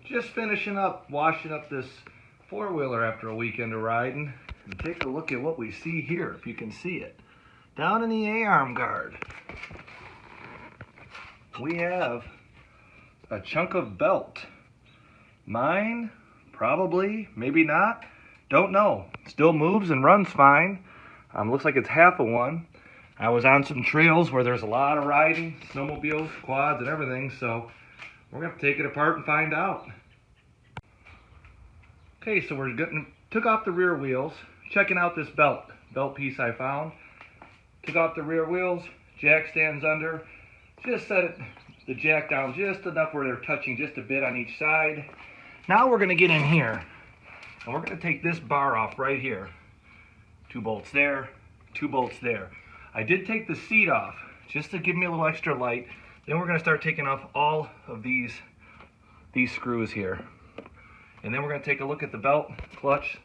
Just finishing up, washing up this four-wheeler after a weekend of riding. And take a look at what we see here, if you can see it. Down in the A-arm guard, we have a chunk of belt. Mine, probably, maybe not, don't know. Still moves and runs fine. Looks like it's half of one. I was on some trails where there's a lot of riding, snowmobiles, quads, and everything, so we're going to take it apart and find out. Okay, so took off the rear wheels, checking out this belt piece I found. Took off the rear wheels, jack stands under, just set the jack down just enough where they're touching just a bit on each side. Now we're going to get in here, and we're going to take this bar off right here. 2 bolts there, 2 bolts there. I did take the seat off just to give me a little extra light. Then we're going to start taking off all of these screws here. And then we're going to take a look at the belt clutch,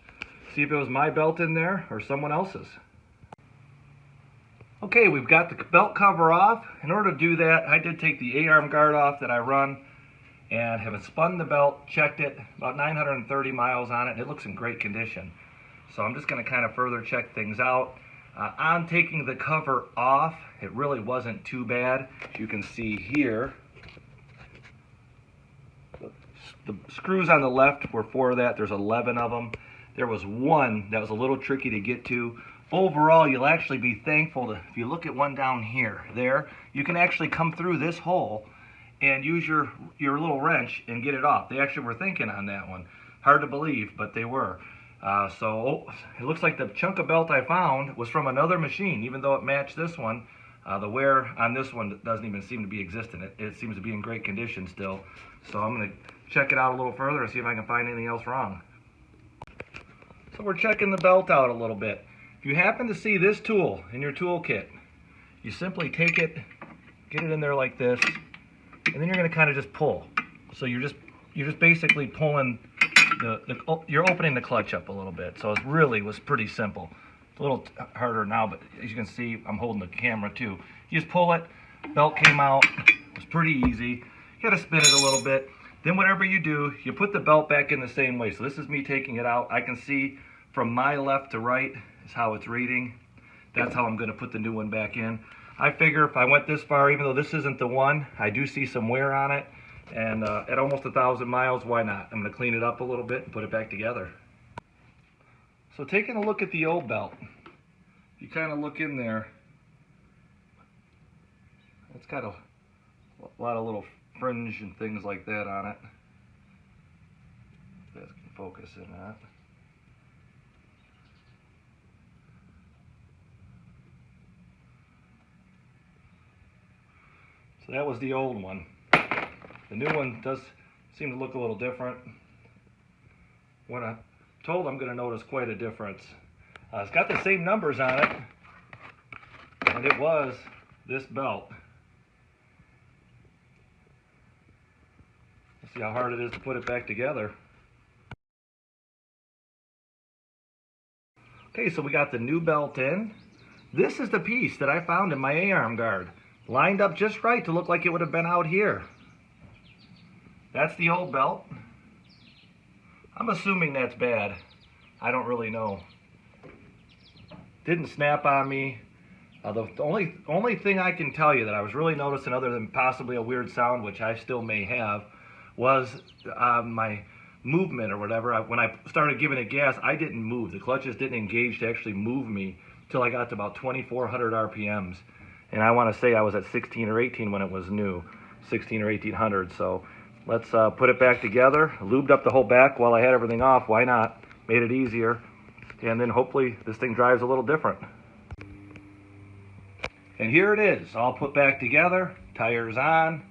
see if it was my belt in there or someone else's. Okay, we've got the belt cover off. In order to do that, I did take the A-arm guard off that I run and have spun the belt, checked it, about 930 miles on it, and it looks in great condition. So I'm just going to kind of further check things out. On taking the cover off, it really wasn't too bad. As you can see here, the screws on the left were 4 of that. There's 11 of them. There was one that was a little tricky to get to. Overall, you'll actually be thankful if you look at one down here, you can actually come through this hole and use your little wrench and get it off. They actually were thinking on that one. Hard to believe, but they were. So it looks like the chunk of belt I found was from another machine, even though it matched this one. The wear on this one doesn't even seem to be existent. It seems to be in great condition still. So I'm going to check it out a little further and see if I can find anything else wrong. So we're checking the belt out a little bit. If you happen to see this tool in your toolkit, you simply take it, get it in there like this, and then you're going to kind of just pull. So you're just basically pulling you're opening the clutch up a little bit. So it really was pretty simple. It's a little harder now, but as you can see, I'm holding the camera too. You just pull it, belt came out. It was pretty easy. You got to spin it a little bit. Then whatever you do, you put the belt back in the same way. So this is me taking it out. I can see from my left to right is how it's reading. That's how I'm going to put the new one back in. I figure if I went this far, even though this isn't the one, I do see some wear on it. And at almost 1,000 miles, why not? I'm going to clean it up a little bit and put it back together. So taking a look at the old belt, you kind of look in there, it's got a lot of little fringe and things like that on it. If that can focus in that. So that was the old one. The new one does seem to look a little different. When I'm told, I'm going to notice quite a difference. It's got the same numbers on it, and it was this belt. Let's see how hard it is to put it back together. Okay, so we got the new belt in. This is the piece that I found in my A-arm guard. Lined up just right to look like it would have been out here. That's the old belt. I'm assuming that's bad. I don't really know. Didn't snap on me. The only thing I can tell you that I was really noticing, other than possibly a weird sound, which I still may have, was my movement or whatever. When I started giving it gas, I didn't move. The clutches didn't engage to actually move me till I got to about 2,400 RPMs. And I want to say I was at 16 or 18 when it was new, 16 or 1800. So let's put it back together. Lubed up the whole back while I had everything off. Why not? Made it easier. And then hopefully this thing drives a little different. And here it is, all put back together. Tires on.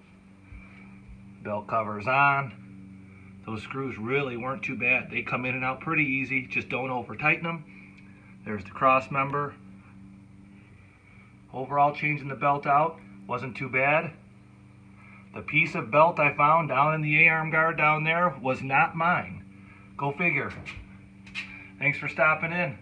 Belt covers on. Those screws really weren't too bad. They come in and out pretty easy. Just don't over tighten them. There's the cross member. Overall, changing the belt out wasn't too bad. The piece of belt I found down in the A-arm guard down there was not mine. Go figure. Thanks for stopping in.